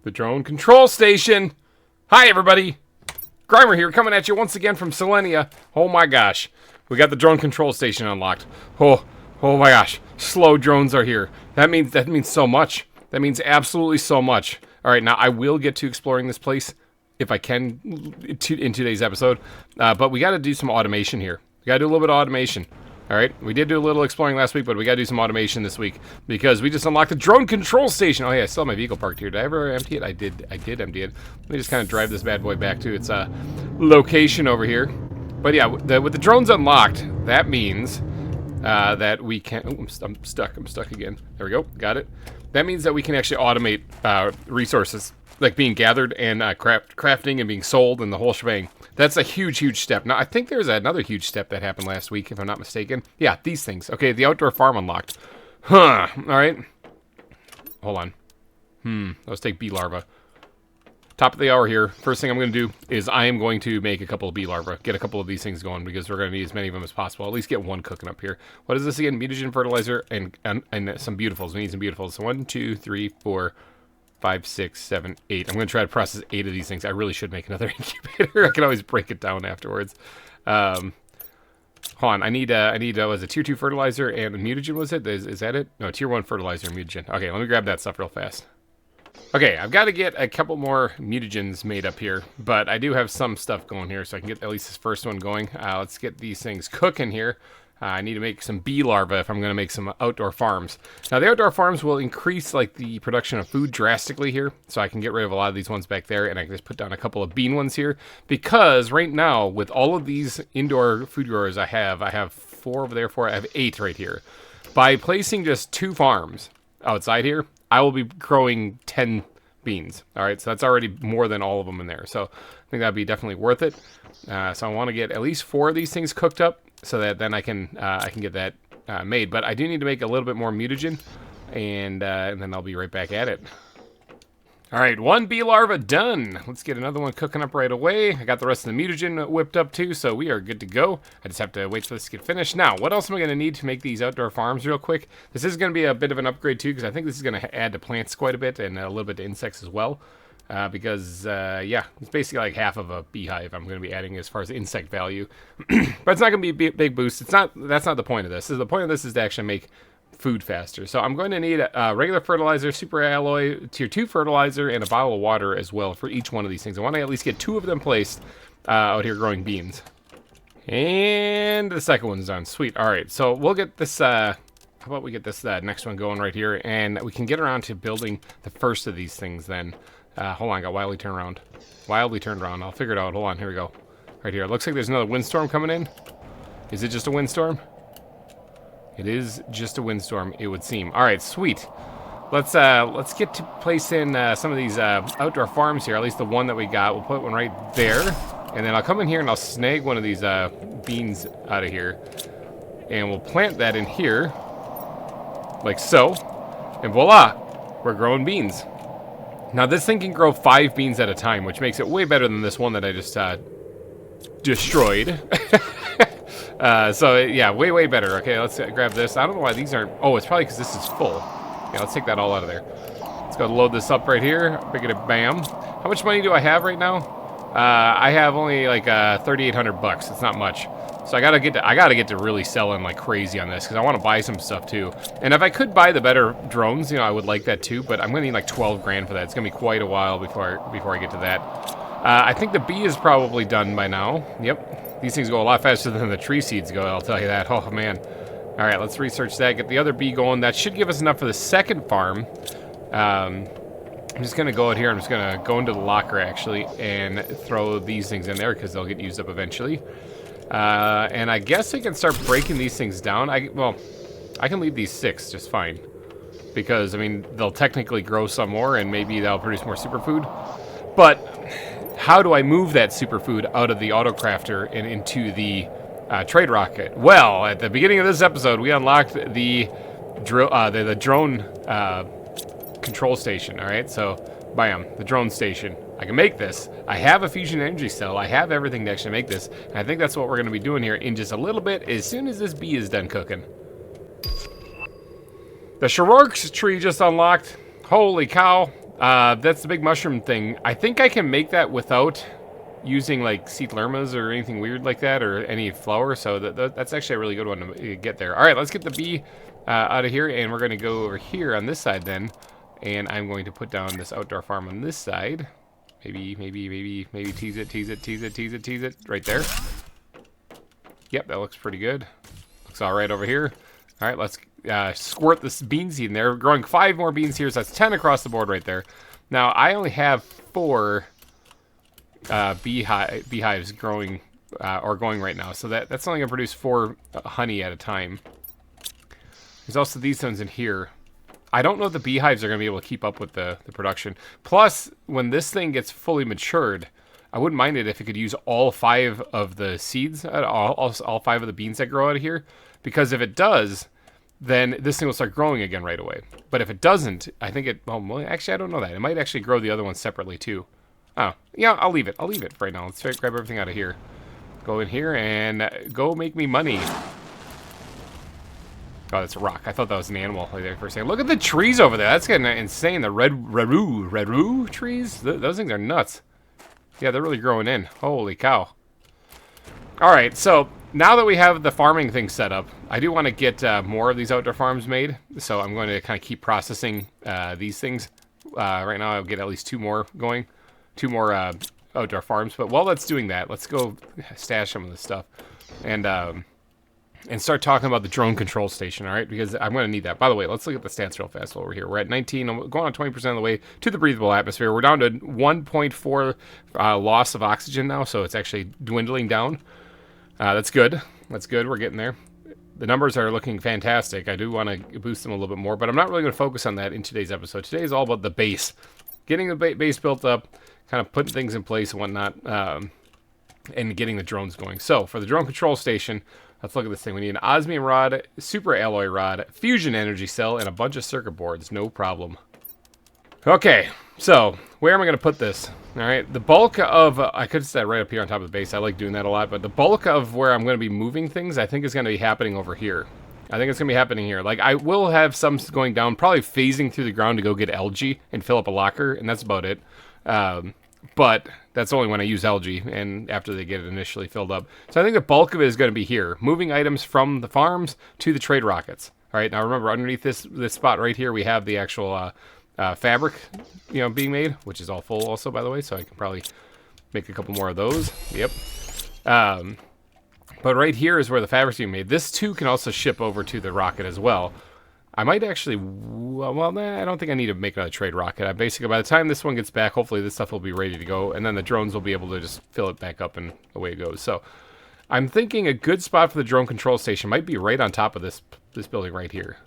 The drone control station. Hi, everybody. GReimer here, coming at you once again from Selenea. Oh my gosh. We got the drone control station unlocked. Oh my gosh. Slow drones are here. That means so much. That means absolutely so much. All right, now I will get to exploring this place if I can in today's episode. But we got to do some automation here. We got to do a little bit of automation. All right, we did do a little exploring last week, but we got to do some automation this week because we just unlocked the drone control station. Oh yeah, I still have my vehicle parked here. Did I ever empty it? I did empty it. Let me just kind of drive this bad boy back to its location over here. But yeah, with the drones unlocked, that means that we can... Oh, I'm stuck again. There we go, got it. That means that we can actually automate resources, like being gathered and crafting and being sold and the whole shebang. That's a huge step. Now, I think there's another huge step that happened last week, if I'm not mistaken. Yeah, these things. Okay, the outdoor farm unlocked. Huh, all right. Hold on. Let's take bee larvae. Top of the hour here. First thing I'm going to do is I am going to make a couple of bee larvae. Get a couple of these things going because we're going to need as many of them as possible. At least get one cooking up here. What is this again? Mutagen fertilizer and some beautifuls. We need some beautifuls. So 1, 2, 3, 4... 5, 6, 7, 8. I'm going to try to process 8 of these things. I really should make another incubator. I can always break it down afterwards. Hold on. I need was it tier 2 fertilizer and mutagen, was it? Is that it? No, tier 1 fertilizer and mutagen. Okay, let me grab that stuff real fast. Okay, I've got to get a couple more mutagens made up here, but I do have some stuff going here, so I can get at least this first one going. Let's get these things cooking here. I need to make some bee larvae if I'm going to make some outdoor farms. Now, the outdoor farms will increase like the production of food drastically here, so I can get rid of a lot of these ones back there, and I can just put down a couple of bean ones here, because right now, with all of these indoor food growers I have 4 over there, I have 8 right here. By placing just 2 farms outside here, I will be growing 10 beans. All right, so that's already more than all of them in there, so I think that'd be definitely worth it. So I want to get at least 4 of these things cooked up, so that then I can get that made. But I do need to make a little bit more mutagen, and then I'll be right back at it. All right, 1 bee larva done. Let's get another one cooking up right away. I got the rest of the mutagen whipped up too, so we are good to go. I just have to wait for this to get finished. Now, what else am I going to need to make these outdoor farms real quick? This is going to be a bit of an upgrade too, because I think this is going to add to plants quite a bit and a little bit to insects as well. Yeah, it's basically like half of a beehive I'm going to be adding as far as insect value. But it's not going to be a big boost. That's not the point of this. The point of this is to actually make food faster. So I'm going to need a regular fertilizer, super alloy, tier 2 fertilizer, and a bottle of water as well for each one of these things. I want to at least get 2 of them placed out here growing beans. And the second one's done. Sweet. All right, so we'll get this... how about we get this next one going right here, and we can get around to building the first of these things then. Hold on, I got wildly turned around. Wildly turned around. I'll figure it out. Hold on, here we go. Right here. It looks like there's another windstorm coming in. Is it just a windstorm? It is just a windstorm, it would seem. All right, sweet. Let's get to place in some of these outdoor farms here. At least the one that we got. We'll put one right there, and then I'll come in here and I'll snag one of these beans out of here, and we'll plant that in here, like so, and voila, we're growing beans. Now, this thing can grow 5 beans at a time, which makes it way better than this one that I just destroyed. So, yeah, way better. Okay, let's grab this. I don't know why these aren't... Oh, it's probably because this is full. Yeah, let's take that all out of there. Let's go load this up right here. Biggity bam. How much money do I have right now? I have only like 3,800 bucks. It's not much. So I gotta get to really selling like crazy on this because I want to buy some stuff too. And if I could buy the better drones, you know, I would like that too. But I'm gonna need like 12 grand for that. It's gonna be quite a while before I get to that. I think the bee is probably done by now. Yep, these things go a lot faster than the tree seeds go. I'll tell you that. Oh man. All right, let's research that. Get the other bee going. That should give us enough for the second farm. I'm just gonna go out here. I'm just gonna go into the locker actually and throw these things in there because they'll get used up eventually. And I guess I can start breaking these things down. Well, I can leave these 6 just fine. Because, I mean, they'll technically grow some more and maybe they'll produce more superfood. But how do I move that superfood out of the autocrafter and into the trade rocket? Well, at the beginning of this episode, we unlocked the drone control station, all right? So, bam, the drone station. I can make this. I have a fusion energy cell. I have everything to actually make this. And I think that's what we're going to be doing here in just a little bit as soon as this bee is done cooking. The Shirork's tree just unlocked. Holy cow. That's the big mushroom thing. I think I can make that without using like seed lermas or anything weird like that, or any flour. So that's actually a really good one to get there. All right, let's get the bee out of here, and we're going to go over here on this side then, and I'm going to put down this outdoor farm on this side. Maybe tease it right there. Yep, that looks pretty good. Looks all right over here. All right, let's squirt this bean seed in there. We're growing 5 more beans here, so that's 10 across the board right there. Now, I only have 4 beehives growing or going right now, so that's only going to produce 4 honey at a time. There's also these ones in here. I don't know if the beehives are going to be able to keep up with the production. Plus, when this thing gets fully matured, I wouldn't mind it if it could use all 5 of the seeds, all 5 of the beans that grow out of here. Because if it does, then this thing will start growing again right away. But if it doesn't, I think it... Well, actually, I don't know that. It might actually grow the other ones separately, too. Oh, yeah, I'll leave it. I'll leave it for right now. Let's grab everything out of here. Go in here and go make me money. Oh, that's a rock. I thought that was an animal right there for a second. Look at the trees over there. That's getting insane. The red trees? Those things are nuts. Yeah, they're really growing in. Holy cow. All right, so now that we have the farming thing set up, I do want to get more of these outdoor farms made. So I'm going to kind of keep processing these things. Right now, I'll get at least 2 more going. 2 more outdoor farms. But while that's doing that, let's go stash some of this stuff. And start talking about the drone control station, all right? Because I'm going to need that. By the way, let's look at the stats real fast over here. We're at 19, going on 20% of the way to the breathable atmosphere. We're down to 1.4 loss of oxygen now, so it's actually dwindling down. That's good. That's good. We're getting there. The numbers are looking fantastic. I do want to boost them a little bit more, but I'm not really going to focus on that in today's episode. Today is all about the base. Getting the base built up, kind of putting things in place and whatnot, and getting the drones going. So, for the drone control station... Let's look at this thing. We need an osmium rod, super alloy rod, fusion energy cell, and a bunch of circuit boards. No problem. Okay, so where am I going to put this? All right, the bulk of... I could set it right up here on top of the base. I like doing that a lot. But the bulk of where I'm going to be moving things, I think is going to be happening over here. I think it's going to be happening here. Like, I will have some going down, probably phasing through the ground to go get algae and fill up a locker, and that's about it. But that's only when I use algae and after they get it initially filled up. So I think the bulk of it is going to be here. Moving items from the farms to the trade rockets. All right, now remember, underneath this spot right here, we have the actual fabric, being made, which is all full also, by the way. So I can probably make a couple more of those. Yep. But right here is where the fabric's being made. This, too, can also ship over to the rocket as well. I might actually, I don't think I need to make another trade rocket. Basically, by the time this one gets back, hopefully this stuff will be ready to go, and then the drones will be able to just fill it back up, and away it goes. So, I'm thinking a good spot for the drone control station might be right on top of this building right here.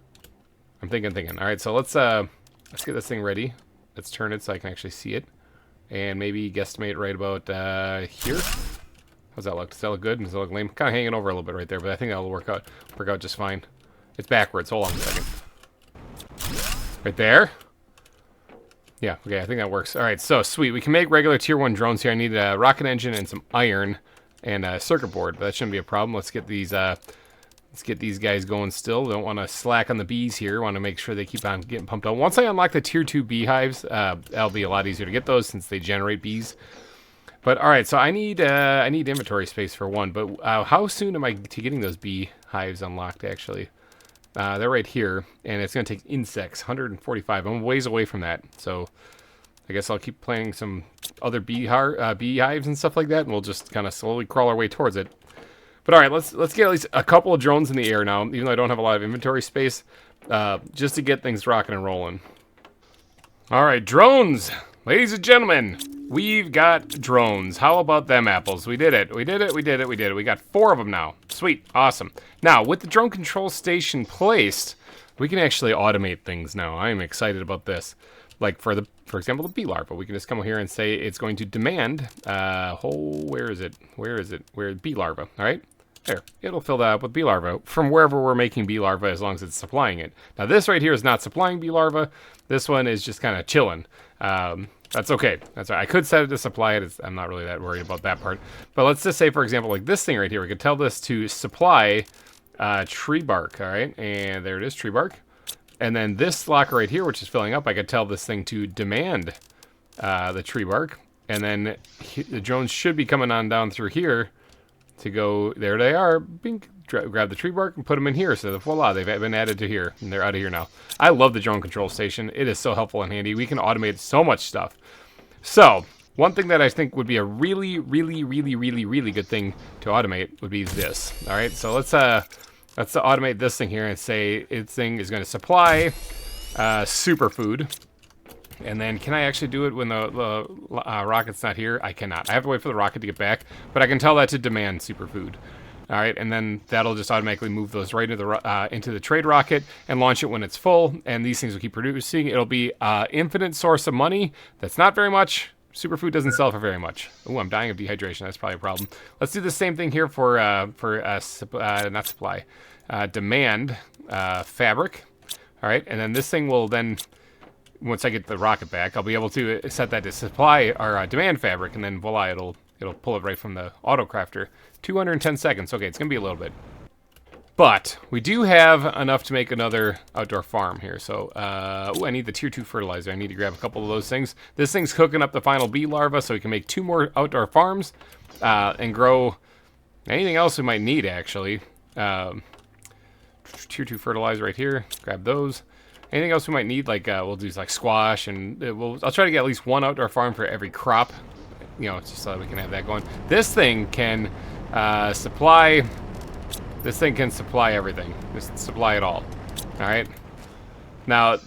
I'm thinking. All right, so let's get this thing ready. Let's turn it so I can actually see it, and maybe guesstimate right about here. How's that look? Does that look good? Does that look lame? Kind of hanging over a little bit right there, but I think that'll work out just fine. It's backwards. Hold on a second. Right there. Yeah, okay, I think that works. All right, so sweet. We can make regular tier 1 drones here. I need a rocket engine and some iron and a circuit board, but that shouldn't be a problem. Let's get these guys going still. Don't want to slack on the bees here. Want to make sure they keep on getting pumped out. Once I unlock the tier 2 beehives, that'll be a lot easier to get those since they generate bees. But all right, so I need inventory space for one. But how soon am I to getting those beehives unlocked actually? They're right here, and it's going to take insects, 145. I'm ways away from that, so I guess I'll keep playing some other beehives and stuff like that, and we'll just kind of slowly crawl our way towards it. But all right, let's get at least a couple of drones in the air now, even though I don't have a lot of inventory space, just to get things rocking and rolling. All right, drones, ladies and gentlemen. We've got drones. How about them apples? We did it. We got 4 of them now. Sweet. Awesome. Now, with the drone control station placed, we can actually automate things now. I am excited about this. Like, for example, the bee larva. We can just come over here and say it's going to demand, where is it? Bee larva, all right? There. It'll fill that up with bee larva from wherever we're making bee larva as long as it's supplying it. Now, this right here is not supplying bee larva. This one is just kind of chilling. That's okay. That's all right. I could set it to supply it. I'm not really that worried about that part. But let's just say, for example, like this thing right here, we could tell this to supply tree bark, all right? And there it is, tree bark. And then this locker right here, which is filling up, I could tell this thing to demand the tree bark. And then the drones should be coming on down through here to go. There they are. Bink. Grab the tree bark and put them in here. So voila, they've been added to here. And they're out of here now. I love the drone control station. It is so helpful and handy. We can automate so much stuff. So one thing that I think would be a really good thing to automate would be this. All right, so let's automate this thing here and say this thing is going to supply superfood. And then can I actually do it when the rocket's not here? I cannot. I have to wait for the rocket to get back, but I can tell that to demand superfood. All right, and then that'll just automatically move those right into the trade rocket and launch it when it's full. And these things will keep producing. It'll be infinite source of money. That's not very much. Superfood doesn't sell for very much. Oh, I'm dying of dehydration. That's probably a problem. Let's do the same thing here for not supply, demand fabric. All right, and then this thing will then, once I get the rocket back, I'll be able to set that to supply our demand fabric, and then voila, it'll pull it right from the auto crafter. 210 seconds. Okay, it's gonna be a little bit, but we do have enough to make another outdoor farm here. So, ooh, I need the tier 2 fertilizer. I need to grab a couple of those things. This thing's cooking up the final bee larva, so we can make 2 more outdoor farms and grow anything else we might need. Actually, tier 2 fertilizer right here. Grab those. Anything else we might need, like we'll do like squash, and I'll try to get at least 1 outdoor farm for every crop. You know, just so that we can have that going. This thing can supply. This thing can supply everything. Just supply it all. All right. Now,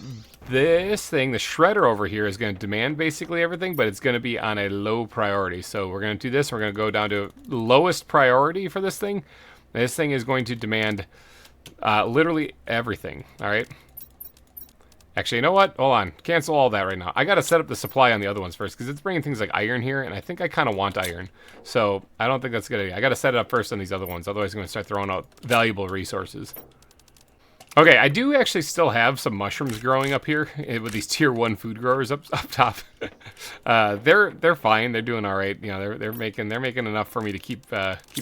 this thing, the shredder over here, is going to demand basically everything, but it's going to be on a low priority. So we're going to do this. We're going to go down to lowest priority for this thing. This thing is going to demand literally everything. All right. Actually, you know what? Hold on. Cancel all that right now. I got to set up the supply on the other ones first because it's bringing things like iron here, and I think I kind of want iron. So I don't think that's good. I got to set it up first on these other ones. Otherwise, I'm going to start throwing out valuable resources. Okay, I do actually still have some mushrooms growing up here with these tier 1 food growers up top. They're fine. They're doing all right. You know, they're making enough for me to keep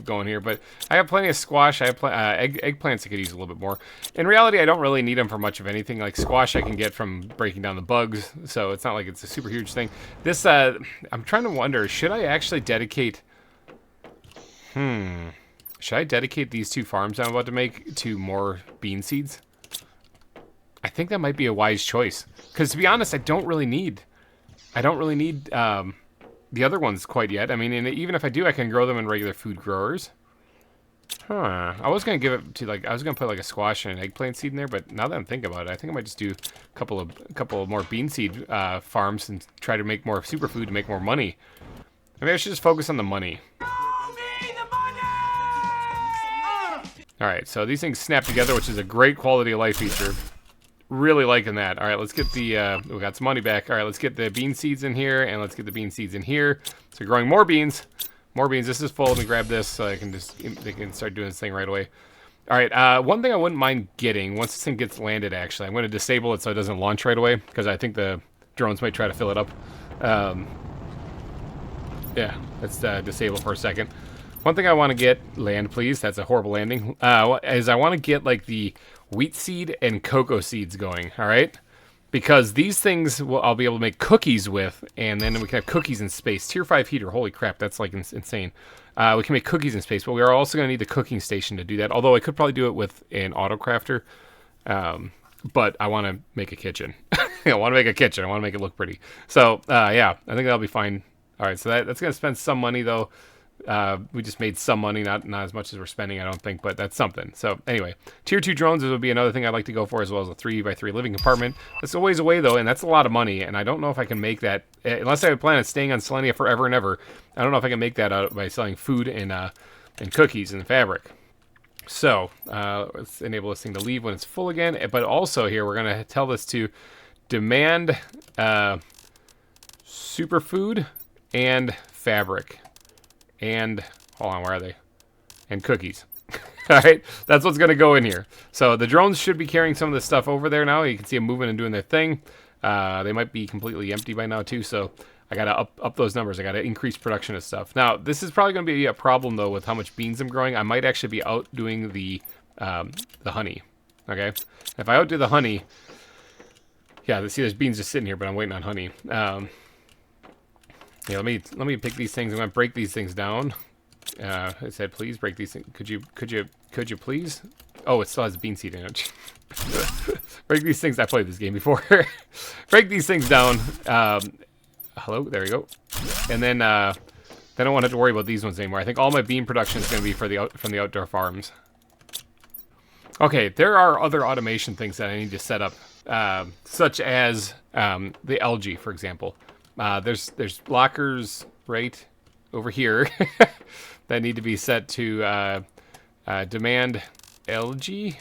going here. But I have plenty of squash. I have eggplants I could use a little bit more. In reality, I don't really need them for much of anything. Like squash, I can get from breaking down the bugs, so it's not like it's a super huge thing. This I'm trying to wonder, should I actually dedicate? Should I dedicate these 2 farms I'm about to make to more bean seeds? I think that might be a wise choice. Because to be honest, I don't really need the other ones quite yet. I mean, and even if I do, I can grow them in regular food growers. I was going to give it to, like, I was going to put like a squash and an eggplant seed in there, but now that I'm thinking about it, I think I might just do a couple of more bean seed farms and try to make more superfood to make more money. Maybe I should just focus on the money. Alright, so these things snap together, which is a great quality of life feature. Really liking that. Alright, let's get the, we got some money back. Alright, let's get the bean seeds in here, and let's get the bean seeds in here. So growing more beans. More beans. This is full. Let me grab this so they can start doing this thing right away. Alright, one thing I wouldn't mind getting, once this thing gets landed, actually, I'm going to disable it so it doesn't launch right away, because I think the drones might try to fill it up. Yeah, let's disable for a second. One thing I want to get, land please, that's a horrible landing, is I want to get like the wheat seed and cocoa seeds going, alright? Because these things I'll be able to make cookies with, and then we can have cookies in space. Tier 5 heater, holy crap, that's like insane. We can make cookies in space, but we are also going to need the cooking station to do that, although I could probably do it with an auto crafter. But I want to make a kitchen. I want to make a kitchen. I want to make it look pretty. So, yeah, I think that'll be fine. Alright, so that's going to spend some money, though. We just made some money, not as much as we're spending, I don't think, but that's something. So anyway, tier 2 drones would be another thing I'd like to go for, as well as a 3x3 living compartment. That's a ways away though, and that's a lot of money, and I don't know if I can make that, unless I plan on staying on Selenea forever and ever. I don't know if I can make that out by selling food and cookies and fabric. So let's enable this thing to leave when it's full again, but also here we're going to tell this to demand superfood and fabric. And, hold on, where are they? And cookies. Alright, that's what's going to go in here. So the drones should be carrying some of this stuff over there now. You can see them moving and doing their thing. They might be completely empty by now too, so I got to up those numbers. I got to increase production of stuff. Now, this is probably going to be a problem though with how much beans I'm growing. I might actually be outdoing the honey. Okay? If I outdo the honey, Yeah, see, there's beans just sitting here, but I'm waiting on honey. Yeah, let me pick these things. I'm gonna break these things down. I said, please break these things. Could you please? Oh, it still has bean seed in it. Break these things. I played this game before. Break these things down. Hello, there we go. And then I won't have to worry about these ones anymore. I think all my bean production is going to be from the outdoor farms. Okay, there are other automation things that I need to set up, such as the algae, for example. There's lockers right over here that need to be set to demand algae,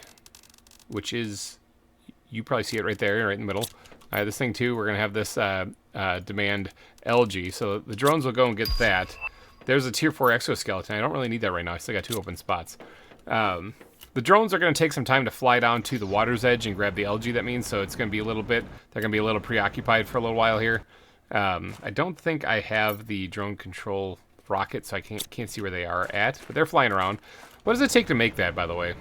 which is, you probably see it right there, right in the middle. This thing too, we're gonna have this demand algae, so the drones will go and get that. There's a tier 4 exoskeleton. I don't really need that right now. I still got 2 open spots. The drones are going to take some time to fly down to the water's edge and grab the algae, that means, so it's going to be a little bit, they're going to be a little preoccupied for a little while here. I don't think I have the drone control rocket, so I can't see where they are at, but they're flying around. What does it take to make that, by the way?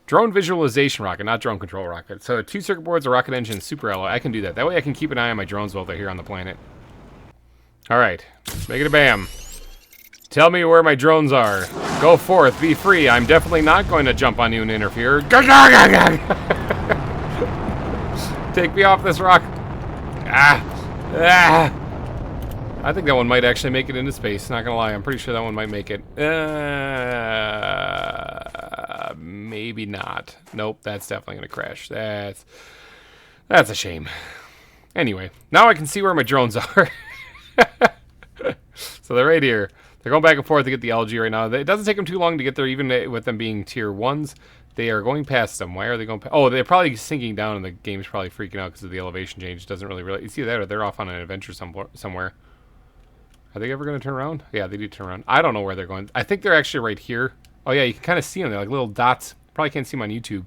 Drone visualization rocket, not drone control rocket. So 2 circuit boards, a rocket engine, super alloy. I can do that. That way I can keep an eye on my drones while they're here on the planet. Alright, make it a bam. Tell me where my drones are. Go forth, be free. I'm definitely not going to jump on you and interfere. Take me off this rock. I think that one might actually make it into space. Not gonna lie, I'm pretty sure that one might make it. Maybe not. Nope, that's definitely gonna crash. That's a shame. Anyway, now I can see where my drones are. So they're right here. They're going back and forth to get the algae right now. It doesn't take them too long to get there, even with them being tier 1s. They are going past them. Why are they going past? Oh, they're probably sinking down, and the game's probably freaking out because of the elevation change. It doesn't really... You see that? They're off on an adventure somewhere. Are they ever going to turn around? Yeah, they do turn around. I don't know where they're going. I think they're actually right here. Oh, yeah, you can kind of see them. They're like little dots. Probably can't see them on YouTube.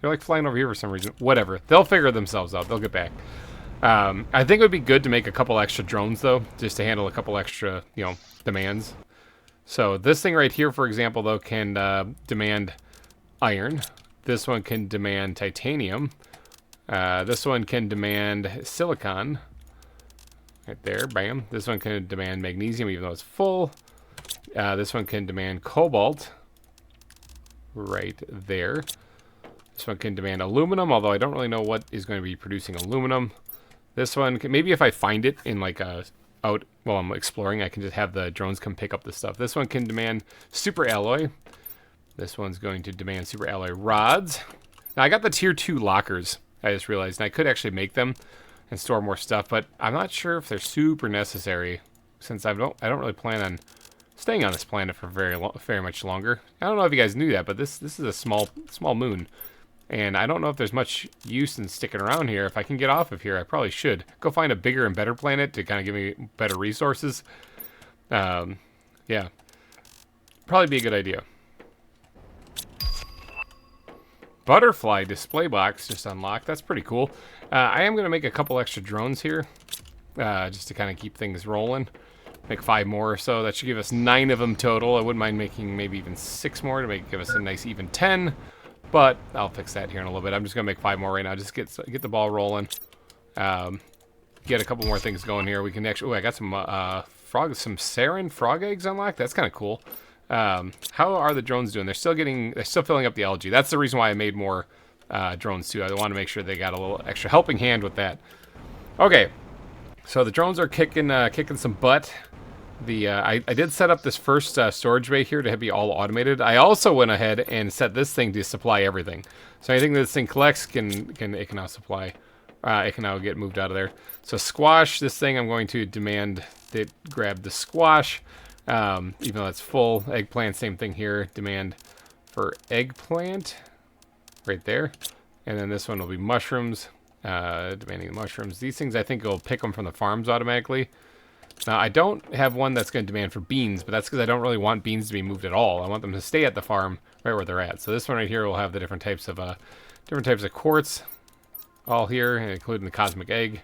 They're like flying over here for some reason. Whatever. They'll figure themselves out. They'll get back. I think it would be good to make a couple extra drones, though, just to handle a couple extra, demands. So this thing right here, for example, though, can demand iron. This one can demand titanium. This one can demand silicon. Right there, bam. This one can demand magnesium, even though it's full. This one can demand cobalt. Right there. This one can demand aluminum, although I don't really know what is going to be producing aluminum. This one, maybe if I find it in like out while I'm exploring, I can just have the drones come pick up the stuff. This one can demand super alloy. This one's going to demand super alloy rods. Now I got the tier 2 lockers, I just realized, and I could actually make them and store more stuff, but I'm not sure if they're super necessary since I don't really plan on staying on this planet for very much longer. I don't know if you guys knew that, but this is a small moon. And I don't know if there's much use in sticking around here. If I can get off of here, I probably should. Go find a bigger and better planet to kind of give me better resources. Yeah. Probably be a good idea. Butterfly display box just unlocked. That's pretty cool. I am going to make a couple extra drones here. Just to kind of keep things rolling. Make 5 more or so. That should give us 9 of them total. I wouldn't mind making maybe even 6 more to give us a nice even 10. But I'll fix that here in a little bit. I'm just gonna make 5 more right now. Just get the ball rolling. Get a couple more things going here. We can actually. Oh, I got some some sarin frog eggs unlocked. That's kind of cool. How are the drones doing? They're still filling up the algae. That's the reason why I made more drones too. I want to make sure they got a little extra helping hand with that. Okay, so the drones are kicking some butt. I did set up this first storage bay here to be all automated. I also went ahead and set this thing to supply everything. So anything that this thing collects it can now supply. It can now get moved out of there. So squash, this thing I'm going to demand that grab the squash, even though it's full. Eggplant, same thing here. Demand for eggplant, right there. And then this one will be mushrooms, demanding the mushrooms. These things I think will pick them from the farms automatically. Now, I don't have one that's going to demand for beans, but that's because I don't really want beans to be moved at all. I want them to stay at the farm right where they're at. So this one right here will have the different types of quartz all here, including the cosmic egg.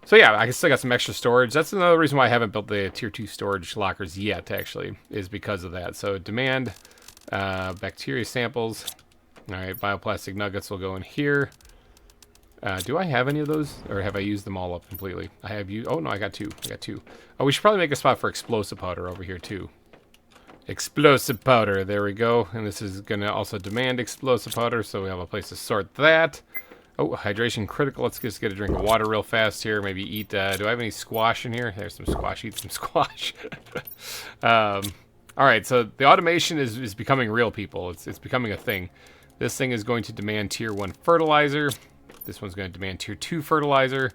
So yeah, I still got some extra storage. That's another reason why I haven't built the tier 2 storage lockers yet, actually, is because of that. So demand bacteria samples. Alright, bioplastic nuggets will go in here. Do I have any of those? Or have I used them all up completely? I have used... Oh, no, I got two. I got two. Oh, we should probably make a spot for explosive powder over here, too. Explosive powder. There we go. And this is going to also demand explosive powder, so we have a place to sort that. Oh, hydration critical. Let's just get a drink of water real fast here. Maybe eat... do I have any squash in here? There's some squash. Eat some squash. Alright, so the automation is becoming real, people. It's becoming a thing. This thing is going to demand tier 1 fertilizer. This one's going to demand tier 2 fertilizer.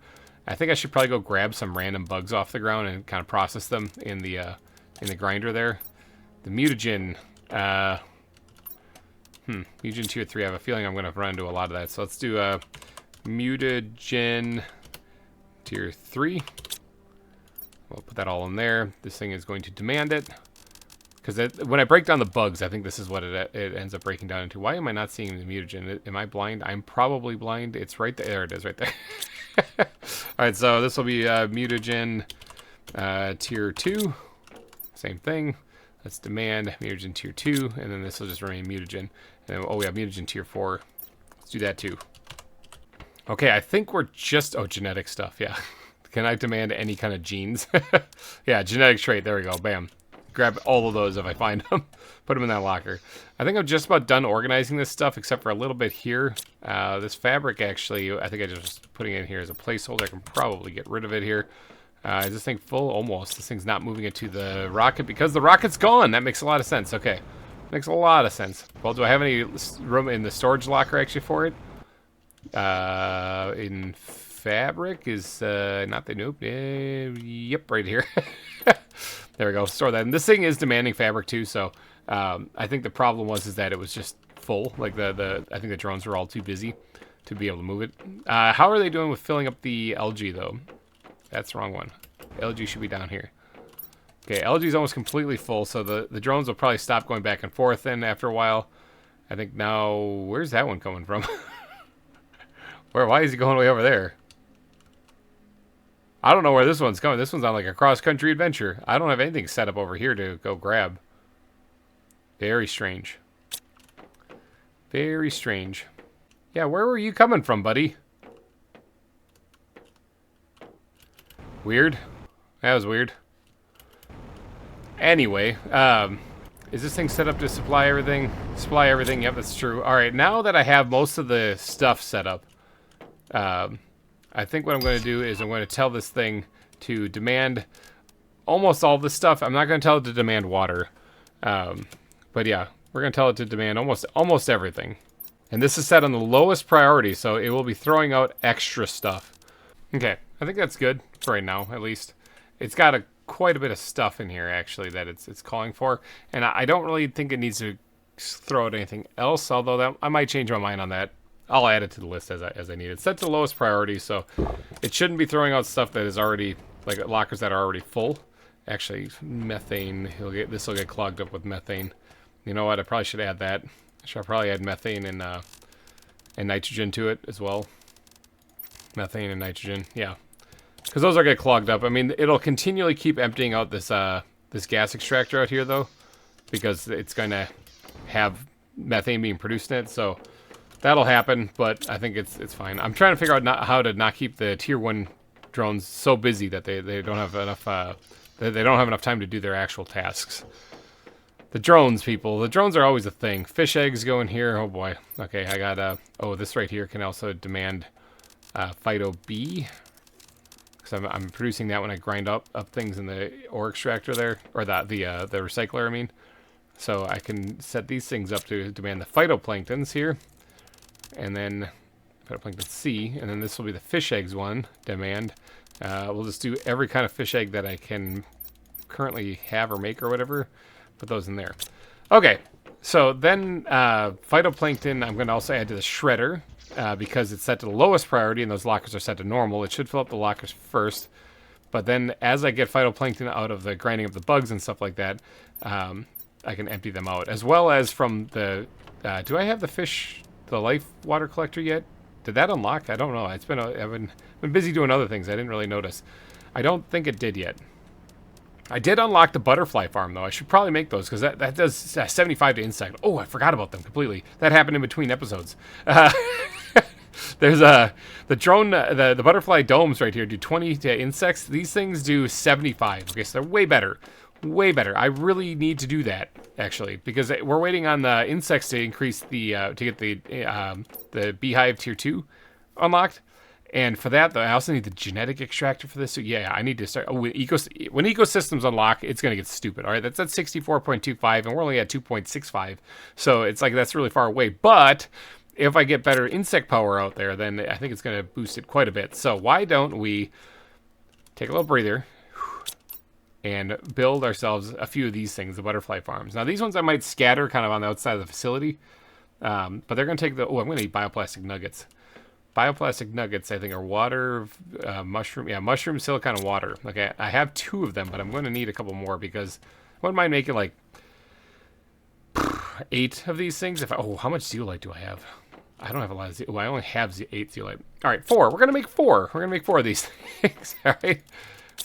I think I should probably go grab some random bugs off the ground and kind of process them in the grinder there. The mutagen, mutagen tier 3. I have a feeling I'm going to run into a lot of that. So let's do mutagen tier 3. We'll put that all in there. This thing is going to demand it. Because when I break down the bugs, I think this is what it ends up breaking down into. Why am I not seeing the mutagen? Am I blind? I'm probably blind. It's right there. There it is, right there. Alright, so this will be mutagen tier 2. Same thing. Let's demand mutagen tier 2. And then this will just remain mutagen. And then, oh, we have mutagen tier 4. Let's do that too. Okay, I think we're just... Oh, genetic stuff, yeah. Can I demand any kind of genes? Yeah, genetic trait. There we go. Bam. Grab all of those if I find them. Put them in that locker. I think I'm just about done organizing this stuff, except for a little bit here. This fabric, actually, I think I just putting it in here as a placeholder. I can probably get rid of it here. Is this thing full? Almost. This thing's not moving it to the rocket because the rocket's gone. That makes a lot of sense. Okay. Makes a lot of sense. Well, do I have any room in the storage locker, actually, for it? In fabric is not the... Nope. Yep, right here. There we go. Store that. And this thing is demanding fabric too, so I think the problem was that it was just full. Like I think the drones were all too busy to be able to move it. How are they doing with filling up the LG though? That's the wrong one. LG should be down here. Okay, LG is almost completely full, so the drones will probably stop going back and forth then after a while. I think now, where's that one coming from? Why is he going way over there? I don't know where this one's coming. This one's on like a cross-country adventure. I don't have anything set up over here to go grab. Very strange. Very strange. Yeah, where were you coming from, buddy? Weird. That was weird. Anyway, is this thing set up to supply everything? Supply everything. Yep, that's true. All right, now that I have most of the stuff set up, I think what I'm going to do is I'm going to tell this thing to demand almost all this stuff. I'm not going to tell it to demand water. But yeah, we're going to tell it to demand almost everything. And this is set on the lowest priority, so it will be throwing out extra stuff. Okay, I think that's good for right now, at least. It's got quite a bit of stuff in here, actually, that it's calling for. And I don't really think it needs to throw out anything else, although I might change my mind on that. I'll add it to the list as I need it. It's set to the lowest priority, so it shouldn't be throwing out stuff that is already, like lockers that are already full. Actually, methane, this will get clogged up with methane. You know what, I probably should add that. I should probably add methane and nitrogen to it as well. Methane and nitrogen, yeah. Because those are get clogged up. I mean, it'll continually keep emptying out this this gas extractor out here, though, because it's going to have methane being produced in it, so... That'll happen, but I think it's fine. I'm trying to figure out how to not keep the tier 1 drones so busy that they don't have enough they don't have enough time to do their actual tasks. The drones, people. The drones are always a thing. Fish eggs go in here. Oh boy. Okay, I got oh, this right here can also demand Phyto B, because I'm producing that when I grind up things in the ore extractor there, or the recycler, I mean. So I can set these things up to demand the phytoplanktons here. And then phytoplankton C, and then this will be the fish eggs one, demand. We'll just do every kind of fish egg that I can currently have or make or whatever. Put those in there. Okay, so then phytoplankton I'm going to also add to the shredder because it's set to the lowest priority and those lockers are set to normal. It should fill up the lockers first. But then as I get phytoplankton out of the grinding of the bugs and stuff like that, I can empty them out. As well as from the... do I have the life water collector yet? Did that unlock? I don't know. I've been busy doing other things. I didn't really notice. I don't think it did yet. I did unlock the butterfly farm, though. I should probably make those, because that does 75 to insect. Oh, I forgot about them completely. That happened in between episodes. There's the drone, the butterfly domes right here do 20 to insects. These things do 75. Okay, so they're way better. Way better. I really need to do that, actually, because we're waiting on the insects to increase the, to get the beehive tier 2 unlocked. And for that, though, I also need the genetic extractor for this. So yeah, I need to start. Oh, when ecosystems unlock, it's going to get stupid. All right, that's at 64.25, and we're only at 2.65. So it's like that's really far away. But if I get better insect power out there, then I think it's going to boost it quite a bit. So why don't we take a little breather and build ourselves a few of these things, the butterfly farms. Now, these ones I might scatter kind of on the outside of the facility, but they're going to take the... Oh, I'm going to eat bioplastic nuggets. Bioplastic nuggets, I think, are water, mushroom. Yeah, mushroom, silicon, and water. Okay, I have 2 of them, but I'm going to need a couple more because I wouldn't mind making like 8 of these things. Oh, how much zeolite do I have? I don't have a lot of zeolite. I only have 8 zeolite. All right, 4. We're going to make 4. We're going to make 4 of these things. All right,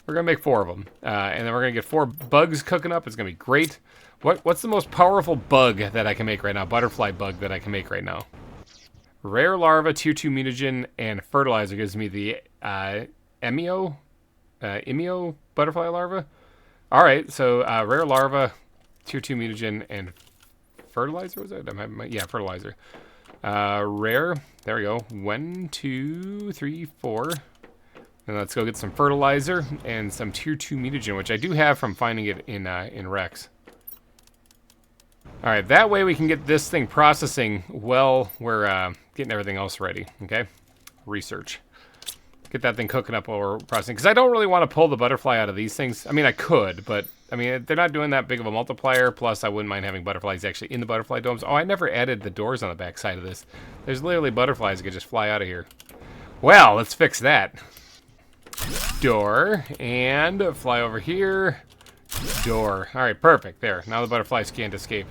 we're going to make 4 of them, and then we're going to get 4 bugs cooking up. It's going to be great. What's the most powerful bug that I can make right now? Butterfly bug that I can make right now. Rare larva, tier 2 mutagen, and fertilizer gives me the emio butterfly larva. All right, so rare larva, tier 2 mutagen, and fertilizer, was it? Yeah, fertilizer. Rare, there we go. 1, 2, 3, 4. And let's go get some fertilizer and some tier 2 mutagen, which I do have from finding it in Rex. All right, that way we can get this thing processing while we're getting everything else ready, okay? Research. Get that thing cooking up while we're processing. Because I don't really want to pull the butterfly out of these things. I mean, I could, but, I mean, they're not doing that big of a multiplier. Plus, I wouldn't mind having butterflies actually in the butterfly domes. Oh, I never added the doors on the back side of this. There's literally butterflies that could just fly out of here. Well, let's fix that. Door, and fly over here. Door. All right, perfect. There. Now the butterflies can't escape.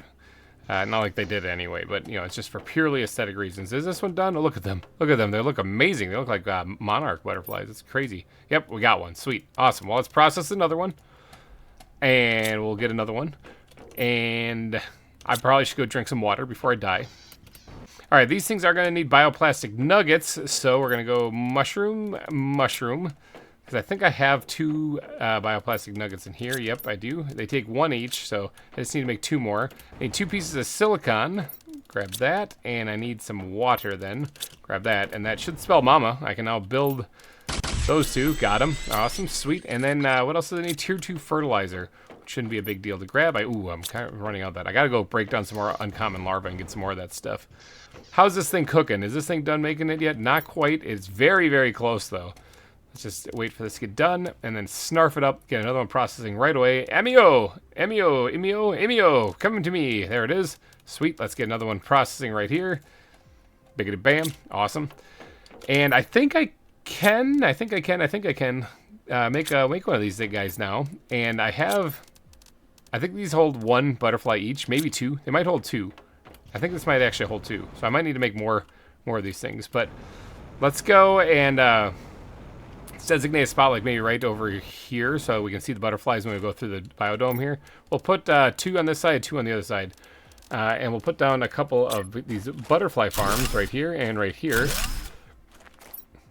Not like they did anyway, but, you know, it's just for purely aesthetic reasons. Is this one done? Oh, look at them. Look at them. They look amazing. They look like monarch butterflies. It's crazy. Yep, we got one. Sweet. Awesome. Well, let's process another one. And we'll get another one. And I probably should go drink some water before I die. All right, these things are going to need bioplastic nuggets, so we're going to go mushroom, because I think I have 2 bioplastic nuggets in here. Yep, I do. They take 1 each, so I just need to make 2 more. I need 2 pieces of silicon. Grab that, and I need some water then. Grab that, and that should spell mama. I can now build those 2. Got them. Awesome, sweet. And then what else do I need? Tier 2 fertilizer. Shouldn't be a big deal to grab. I'm kind of running out of that. I got to go break down some more uncommon larvae and get some more of that stuff. How's this thing cooking? Is this thing done making it yet? Not quite. It's very, very close, though. Let's just wait for this to get done, and then snarf it up, get another one processing right away. Emio! Emio! Emio! Emio! Coming to me! There it is. Sweet. Let's get another one processing right here. Biggity bam. Awesome. And I think I can make one of these guys now. And I think these hold 1 butterfly each, maybe 2. They might hold 2. I think this might actually hold 2. So I might need to make more of these things. But let's go and designate a spot like maybe right over here so we can see the butterflies when we go through the biodome here. We'll put 2 on this side, 2 on the other side. And we'll put down a couple of these butterfly farms right here and right here.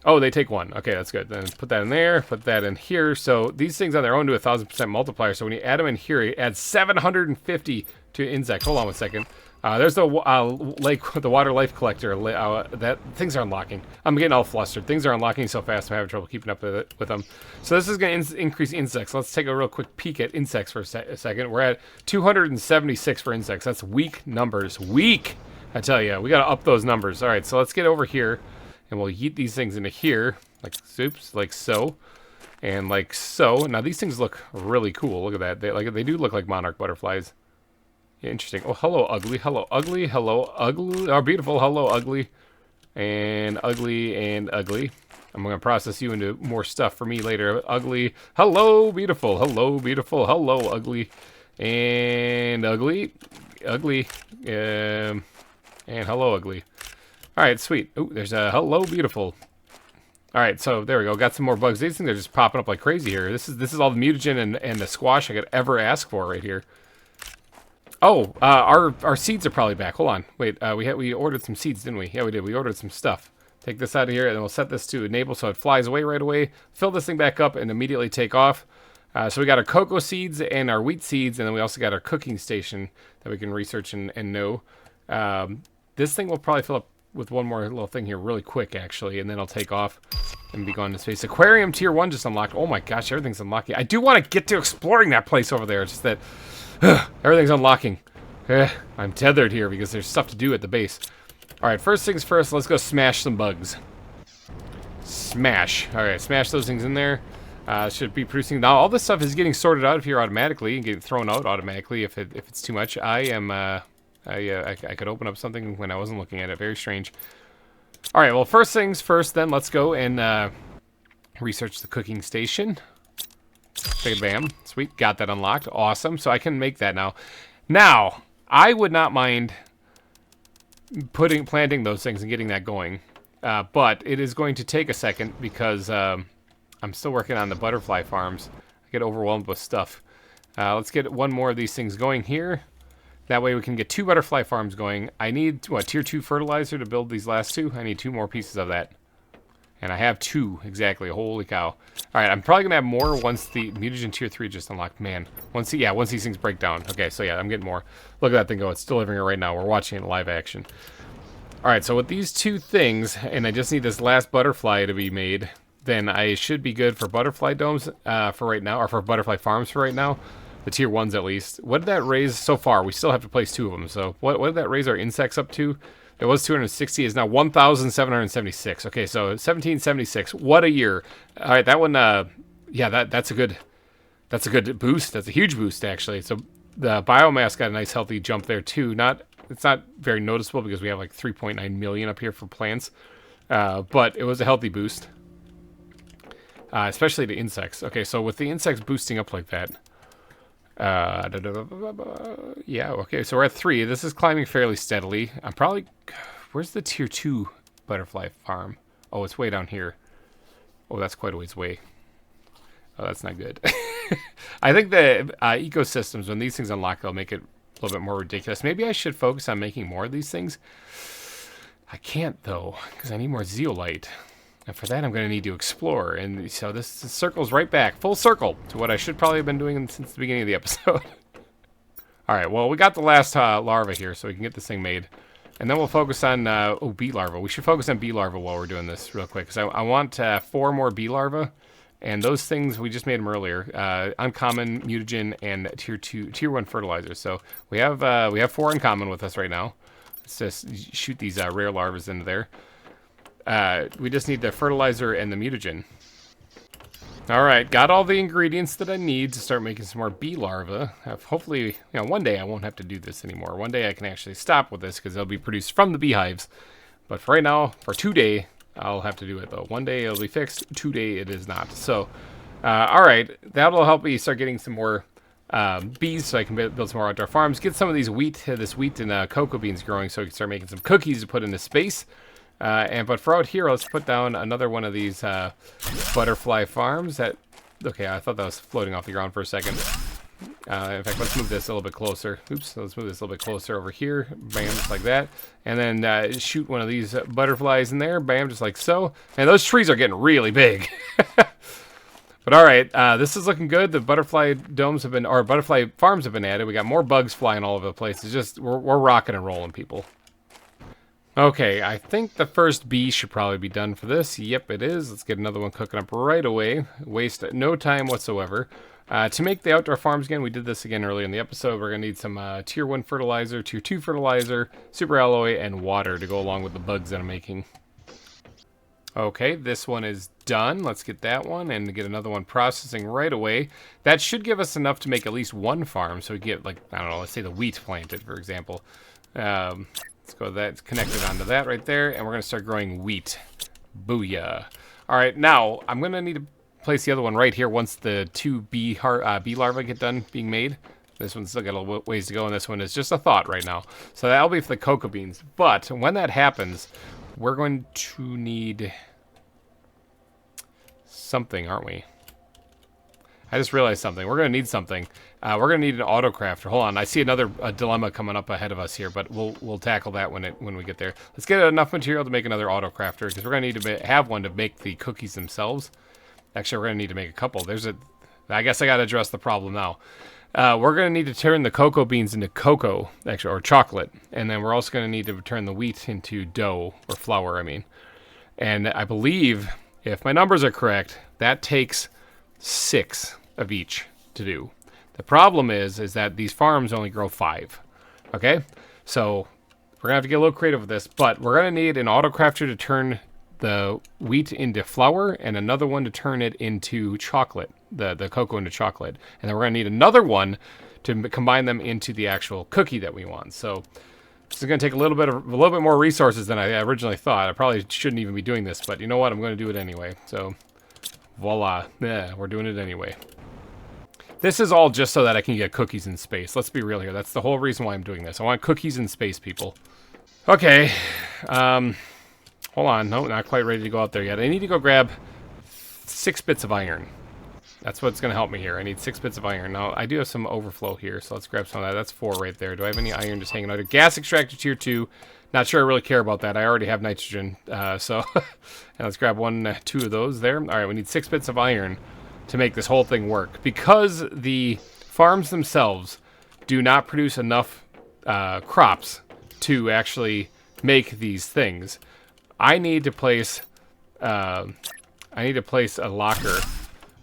Oh, they take 1. Okay, that's good. Then put that in there, put that in here. So these things on their own do 1,000% multiplier. So when you add them in here, it adds 750 to insect. Hold on 1 second. There's the the water life collector. That things are unlocking. I'm getting all flustered. Things are unlocking so fast. I'm having trouble keeping up with them. So this is going to increase insects. Let's take a real quick peek at insects for a second. We're at 276 for insects. That's weak numbers. Weak, I tell you. We got to up those numbers. All right, so let's get over here, and we'll yeet these things into here, like soups, like so, and like so. Now these things look really cool. Look at that. They do look like monarch butterflies. Yeah, interesting. Oh, hello, ugly. Hello, ugly. Hello, ugly. Oh, beautiful. Hello, ugly. And ugly and ugly. I'm going to process you into more stuff for me later. Ugly. Hello, beautiful. Hello, beautiful. Hello, ugly. And ugly. Ugly. And hello, ugly. All right, sweet. Oh, there's a hello, beautiful. All right, so there we go. Got some more bugs. These things are just popping up like crazy here. This is all the mutagen and the squash I could ever ask for right here. Oh, our seeds are probably back. Hold on. Wait, we ordered some seeds, didn't we? Yeah, we did. We ordered some stuff. Take this out of here, and then we'll set this to enable so it flies away right away. Fill this thing back up and immediately take off. So we got our cocoa seeds and our wheat seeds, and then we also got our cooking station that we can research and know. This thing will probably fill up with one more little thing here really quick, actually, and then I'll take off and be gone to space. Aquarium Tier 1 just unlocked. Oh my gosh, everything's unlocking. I do want to get to exploring that place over there. It's just that everything's unlocking. I'm tethered here because there's stuff to do at the base. Alright, first things first, let's go smash some bugs. Smash. Alright, smash those things in there. Should be producing. Now, all this stuff is getting sorted out of here automatically and getting thrown out automatically if it's too much. I could open up something when I wasn't looking at it. Very strange. Alright, well, first things first, then, let's go and research the cooking station. Bam. Sweet. Got that unlocked. Awesome. So I can make that now. Now, I would not mind planting those things and getting that going. But it is going to take a second because I'm still working on the butterfly farms. I get overwhelmed with stuff. Let's get one more of these things going here. That way we can get 2 butterfly farms going. I need, what, tier 2 fertilizer to build these last 2? I need 2 more pieces of that. And I have 2, exactly. Holy cow. Alright, I'm probably going to have more once the mutagen tier 3 just unlocked. Man, once these things break down. Okay, so yeah, I'm getting more. Look at that thing go. It's delivering it right now. We're watching it in live action. Alright, so with these 2 things, and I just need this last butterfly to be made, then I should be good for butterfly domes for right now, or for butterfly farms for right now. The tier 1s at least. What did that raise so far? We still have to place 2 of them. So what did that raise our insects up to? It was 260. It's now 1,776. Okay, so 1,776. What a year! All right, that one. Yeah, that's a good boost. That's a huge boost actually. So the biomass got a nice healthy jump there too. It's not very noticeable because we have like 3.9 million up here for plants, but it was a healthy boost. Especially the insects. Okay, so with the insects boosting up like that. Yeah, okay, so we're at 3. This is climbing fairly steadily. I'm probably... Where's the tier 2 butterfly farm? Oh, it's way down here. Oh, that's quite a ways away. Oh, that's not good. I think the ecosystems, when these things unlock, they'll make it a little bit more ridiculous. Maybe I should focus on making more of these things. I can't, though, because I need more zeolite. And for that, I'm going to need to explore. And so this circles right back, full circle, to what I should probably have been doing since the beginning of the episode. Alright, well, we got the last larva here, so we can get this thing made. And then we'll focus on, bee larva. We should focus on bee larva while we're doing this real quick. Because I want 4 more bee larva. And those things, we just made them earlier. Uncommon, mutagen, and tier 1 fertilizer. So we have 4 uncommon with us right now. Let's just shoot these rare larvas into there. We just need the fertilizer and the mutagen. Alright, got all the ingredients that I need to start making some more bee larvae. Hopefully, one day I won't have to do this anymore. One day I can actually stop with this because they'll be produced from the beehives. But for right now, for today, I'll have to do it though. One day it'll be fixed, today it is not. So, alright, that'll help me start getting some more bees so I can build some more outdoor farms. Get some of these wheat and cocoa beans growing so we can start making some cookies to put into space. But for out here, let's put down another one of these butterfly farms. Okay, I thought that was floating off the ground for a second. In fact, let's move this a little bit closer. Oops, let's move this a little bit closer over here. Bam, just like that. And then shoot one of these butterflies in there. Bam, just like so. And those trees are getting really big. But all right, this is looking good. The butterfly butterfly farms have been added. We got more bugs flying all over the place. It's just we're rocking and rolling, people. Okay, I think the first bee should probably be done for this. Yep, it is. Let's get another one cooking up right away. Waste no time whatsoever. To make the outdoor farms again, we did this again earlier in the episode. We're going to need some tier 1 fertilizer, tier 2 fertilizer, super alloy, and water to go along with the bugs that I'm making. Okay, this one is done. Let's get that one and get another one processing right away. That should give us enough to make at least one farm. So we get, like, I don't know, let's say the wheat planted, for example. Let's go that's connected onto that right there, and we're going to start growing wheat. Booyah. All right, now I'm going to need to place the other one right here once the 2 bee larvae get done being made. This one's still got a little ways to go, and this one is just a thought right now. So that'll be for the cocoa beans. But when that happens, we're going to need... something, aren't we? I just realized something. We're going to need something. We're going to need an autocrafter. Hold on. I see another dilemma coming up ahead of us here, but we'll tackle that when we get there. Let's get enough material to make another autocrafter, because we're going to need to have one to make the cookies themselves. Actually, we're going to need to make a couple. I guess I got to address the problem now. We're going to need to turn the cocoa beans into cocoa, actually, or chocolate. And then we're also going to need to turn the wheat into dough, or flour, I mean. And I believe, if my numbers are correct, that takes 6 of each to do. The problem is that these farms only grow 5. Okay? So we're going to have to get a little creative with this, but we're going to need an autocrafter to turn the wheat into flour and another one to turn it into chocolate, the cocoa into chocolate. And then we're going to need another one to combine them into the actual cookie that we want. So this is going to take a little bit more resources than I originally thought. I probably shouldn't even be doing this, but you know what? I'm going to do it anyway. So voila. Yeah, we're doing it anyway. This is all just so that I can get cookies in space. Let's be real here. That's the whole reason why I'm doing this. I want cookies in space, people. Okay. Hold on. No, not quite ready to go out there yet. I need to go grab 6 bits of iron. That's what's going to help me here. I need 6 bits of iron. Now, I do have some overflow here, so let's grab some of that. That's 4 right there. Do I have any iron just hanging out here? Gas extractor tier 2. Not sure I really care about that. I already have nitrogen. So and let's grab 2 of those there. All right, we need 6 bits of iron to make this whole thing work. Because the farms themselves do not produce enough crops to actually make these things, I need to place a locker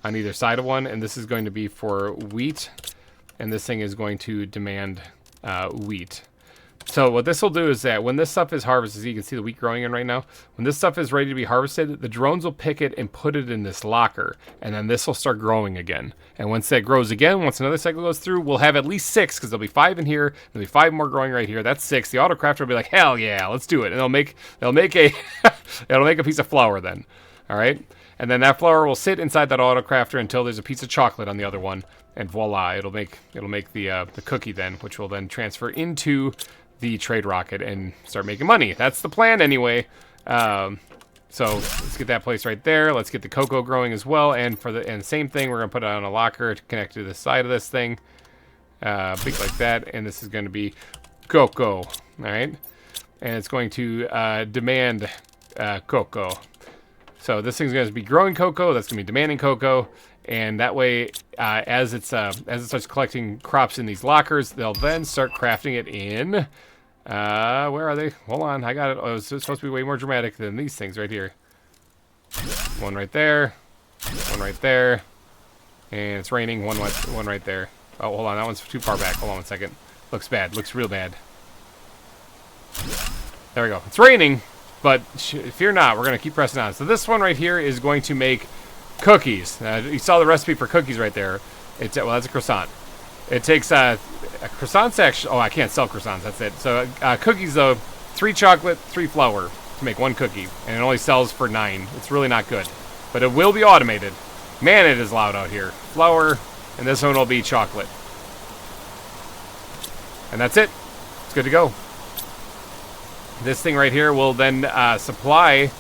on either side of one, and this is going to be for wheat, and this thing is going to demand wheat. So what this will do is that when this stuff is harvested, as you can see the wheat growing in right now, when this stuff is ready to be harvested, the drones will pick it and put it in this locker, and then this will start growing again. And once that grows again, once another cycle goes through, we'll have at least 6, because there'll be 5 in here, there'll be 5 more growing right here. That's 6. The autocrafter will be like, hell yeah, let's do it. And they'll make a piece of flour then. All right? And then that flour will sit inside that autocrafter until there's a piece of chocolate on the other one, and voila, it'll make the cookie then, which will then transfer into the trade rocket and start making money. That's the plan anyway. So let's get that place right there. Let's get the cocoa growing as well, and same thing, we're gonna put it on a locker to connect to the side of this thing, big like that, and this is going to be cocoa. All right, and it's going to demand cocoa. So this thing's going to be growing cocoa. That's going to be demanding cocoa, and that way, as it starts collecting crops in these lockers, they'll then start crafting it in. Where are they? Hold on, I got it. Oh, it's supposed to be way more dramatic than these things right here. One right there, one right there, and it's raining. One right there. Oh, hold on, that one's too far back. Hold on 1 second. Looks bad. Looks real bad. There we go. It's raining. But fear not, we're going to keep pressing on. So this one right here is going to make cookies. You saw the recipe for cookies right there. Well, that's a croissant. It takes a croissant's actually... Oh, I can't sell croissants. That's it. So cookies, though, 3 chocolate, 3 flour to make 1 cookie. And it only sells for 9. It's really not good. But it will be automated. Man, it is loud out here. Flour, and this one will be chocolate. And that's it. It's good to go. This thing right here will then supply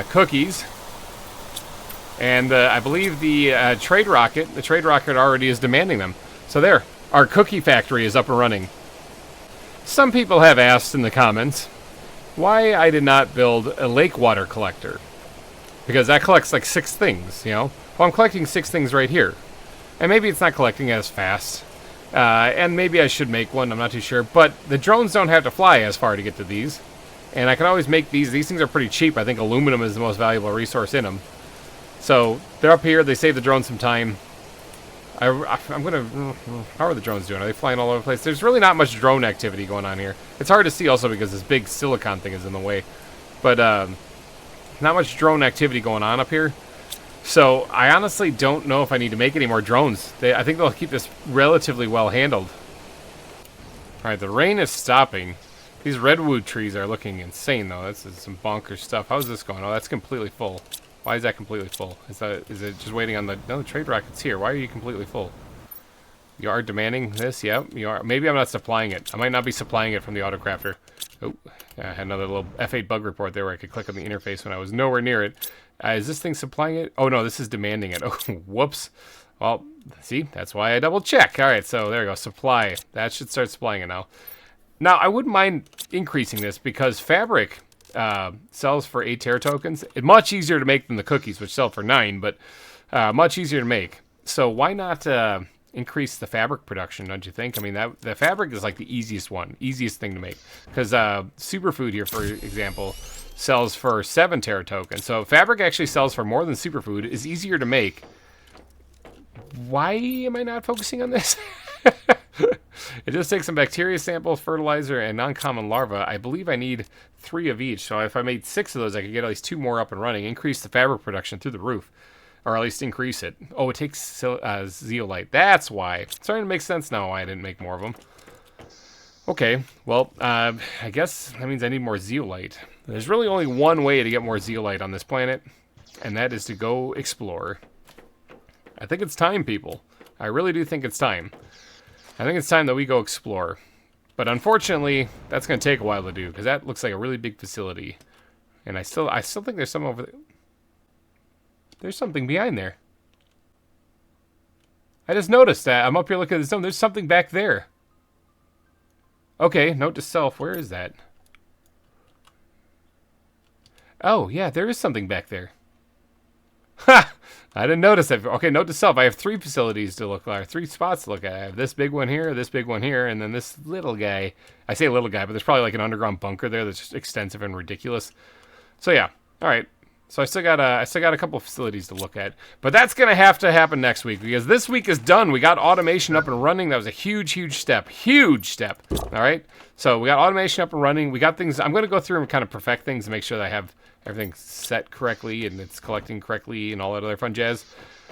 cookies, and I believe the trade rocket already is demanding them. So there, our cookie factory is up and running. Some people have asked in the comments why I did not build a lake water collector, because that collects like 6 things, you know. Well, I'm collecting 6 things right here, and maybe it's not collecting as fast. And maybe I should make one, I'm not too sure. But the drones don't have to fly as far to get to these. And I can always make these. These things are pretty cheap. I think aluminum is the most valuable resource in them. So they're up here. They save the drones some time. I'm going to... How are the drones doing? Are they flying all over the place? There's really not much drone activity going on here. It's hard to see also because this big silicon thing is in the way. But not much drone activity going on up here. So, I honestly don't know if I need to make any more drones. I think they'll keep this relatively well handled. Alright, the rain is stopping. These redwood trees are looking insane, though. This is some bonkers stuff. How's this going? Oh, that's completely full. Why is that completely full? Is it just waiting on the... No, the trade rocket's here. Why are you completely full? You are demanding this? Yep, you are. Maybe I'm not supplying it. I might not be supplying it from the autocrafter. Oh, I had another little F8 bug report there where I could click on the interface when I was nowhere near it. Is this thing supplying it? Oh, no, this is demanding it. Oh, whoops. Well, see, that's why I double check. All right, so there we go. Supply. That should start supplying it now. Now, I wouldn't mind increasing this because fabric sells for 8 terra tokens. It's much easier to make than the cookies, which sell for 9, but much easier to make. So why not increase the fabric production, don't you think? I mean, the fabric is like the easiest thing to make. Because superfood here, for example, sells for 7 terra tokens. So fabric actually sells for more than superfood, is easier to make. Why am I not focusing on this? It just takes some bacteria samples, fertilizer, and non-common larva. I believe I need 3 of each. So if I made 6 of those, I could get at least 2 more up and running, increase the fabric production through the roof. Or at least increase it. Oh, it takes zeolite. That's why. It's starting to make sense now why I didn't make more of them. Okay, well, I guess that means I need more zeolite. There's really only one way to get more zeolite on this planet, and that is to go explore. I think it's time, people. I really do think it's time. I think it's time that we go explore. But unfortunately, that's going to take a while to do, because that looks like a really big facility. And I still think there's some over there. There's something behind there. I just noticed that. I'm up here looking at the zone. There's something back there. Okay, note to self. Where is that? Oh, yeah, there is something back there. Ha! I didn't notice that. Okay, note to self. I have 3 facilities to look at, 3 spots to look at. I have this big one here, and then this little guy. I say little guy, but there's probably like an underground bunker there that's just extensive and ridiculous. So yeah, all right. So I still got a couple of facilities to look at, but that's gonna have to happen next week because this week is done. We got automation up and running. That was a huge step. All right. So we got automation up and running. We got things. I'm gonna go through and kind of perfect things and make sure that I have everything set correctly and it's collecting correctly and all that other fun jazz.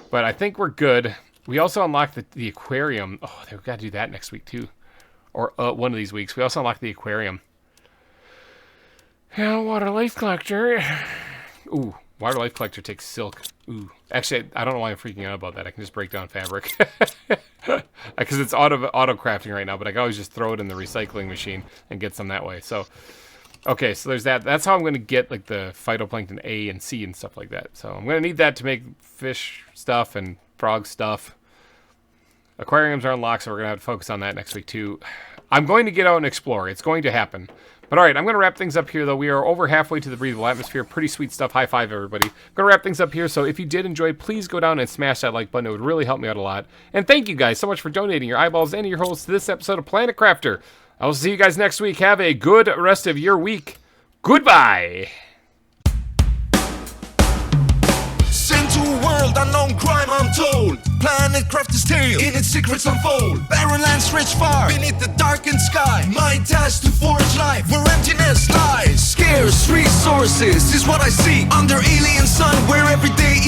But I think we're good. We also unlocked the aquarium. Oh, we've got to do that next week too, or one of these weeks. We also unlocked the aquarium. Yeah, water life collector. Ooh, water life collector takes silk. Ooh, actually, I don't know why I'm freaking out about that. I can just break down fabric because it's auto crafting right now. But I can always just throw it in the recycling machine and get some that way. So, okay, so there's that. That's how I'm going to get like the phytoplankton A and C and stuff like that. So I'm going to need that to make fish stuff and frog stuff. Aquariums are unlocked, so we're going to have to focus on that next week too. I'm going to get out and explore. It's going to happen. But all right, I'm going to wrap things up here, though. We are over halfway to the breathable atmosphere. Pretty sweet stuff. High five, everybody. I'm going to wrap things up here. So if you did enjoy, please go down and smash that like button. It would really help me out a lot. And thank you guys so much for donating your eyeballs and your holes to this episode of Planet Crafter. I will see you guys next week. Have a good rest of your week. Goodbye. Sent to a world unknown crime untold. Planet Crafter's tale in its secrets unfold. Barren lands stretch far beneath the darkened sky. My task to forge life where emptiness lies. Scarce resources is what I see under alien sun, where every day